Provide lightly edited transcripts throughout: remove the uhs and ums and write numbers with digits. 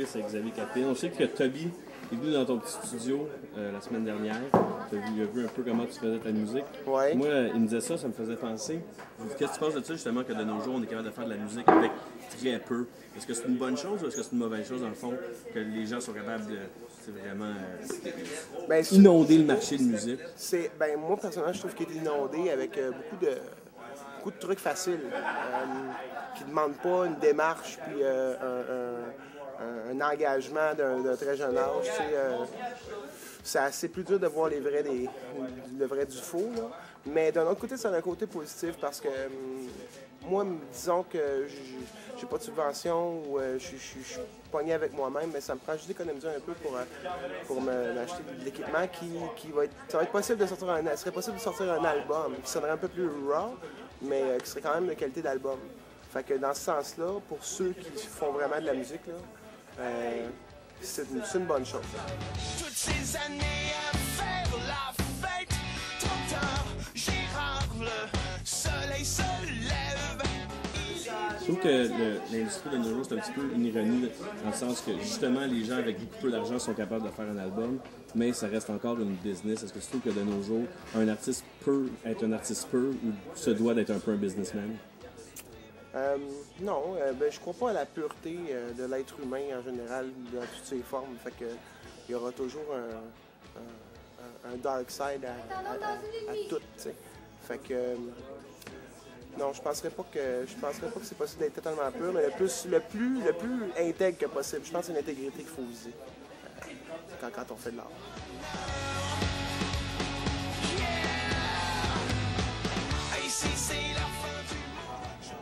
c'est Xavier Capéon. On sait que Toby est venu dans ton petit studio la semaine dernière. Il a vu un peu comment tu faisais ta musique. Ouais. Moi, il me disait ça me faisait penser. Qu'est-ce que tu penses de ça, justement, que de nos jours, on est capable de faire de la musique avec très peu? Est-ce que c'est une bonne chose ou est-ce que c'est une mauvaise chose, dans le fond, que les gens sont capables de vraiment inonder le marché de musique? Moi, personnellement, je trouve qu'il est inondé avec beaucoup de trucs faciles qui ne demandent pas une démarche puis un engagement d'un très jeune âge. C'est assez plus dur de voir le vrai du faux. Là. Mais d'un autre côté, c'est un côté positif parce que moi, disons que j'ai pas de subvention ou je suis pogné avec moi-même, mais ça me prend juste d'économiser un peu pour m'acheter de l'équipement qui va être. Ça va être possible de sortir serait possible de sortir un album qui sonnerait un peu plus raw, mais qui serait quand même de qualité d'album. Fait que dans ce sens-là, pour ceux qui font vraiment de la musique, là, c'est une bonne chose. Toutes ces années à faire la fête, 30 heures, j'y rare, le soleil se lève. Je trouve que l'industrie de nos jours, c'est un petit peu une ironie, dans le sens que justement, les gens avec beaucoup peu d'argent sont capables de faire un album, mais ça reste encore une business. Est-ce que tu trouves que de nos jours, un artiste peut être un artiste pur ou se doit d'être un peu un businessman? Non, je crois pas à la pureté de l'être humain en général, dans toutes ses formes. Fait que il y aura toujours un dark side à tout, t'sais. Fait que non, je penserais pas que c'est possible d'être totalement pur, mais le plus intègre que possible. Je pense que c'est l'intégrité qu'il faut viser quand on fait de l'art.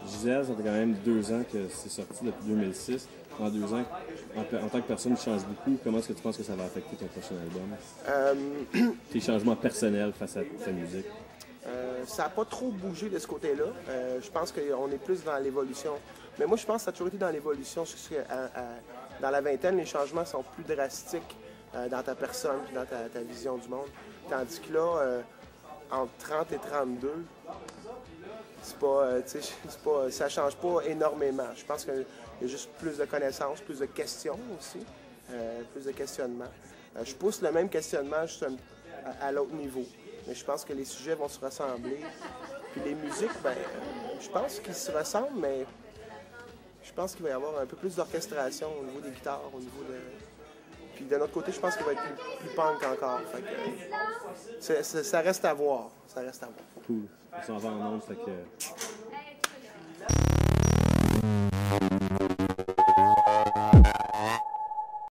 Gisèle, ça fait quand même 2 ans que c'est sorti depuis 2006. En 2 ans, en tant que personne, tu changes beaucoup. Comment est-ce que tu penses que ça va affecter ton prochain album? Tes changements personnels face à ta musique? Ça n'a pas trop bougé de ce côté-là. Je pense qu'on est plus dans l'évolution. Mais moi, je pense que ça a toujours été dans l'évolution. Dans la vingtaine, les changements sont plus drastiques dans ta personne et dans ta vision du monde. Tandis que là, entre 30 et 32, ça change pas énormément. Je pense qu'il y a juste plus de connaissances, plus de questions aussi, plus de questionnements. Je pousse le même questionnement juste à l'autre niveau. Mais je pense que les sujets vont se ressembler. Puis les musiques, je pense qu'ils se ressemblent, mais je pense qu'il va y avoir un peu plus d'orchestration au niveau des guitares, au niveau de... Puis d'un autre côté, je pense qu'il va être plus punk encore. Fait que ça reste à voir. Ça reste à voir. Cool. On s'en va en ondes, fait que...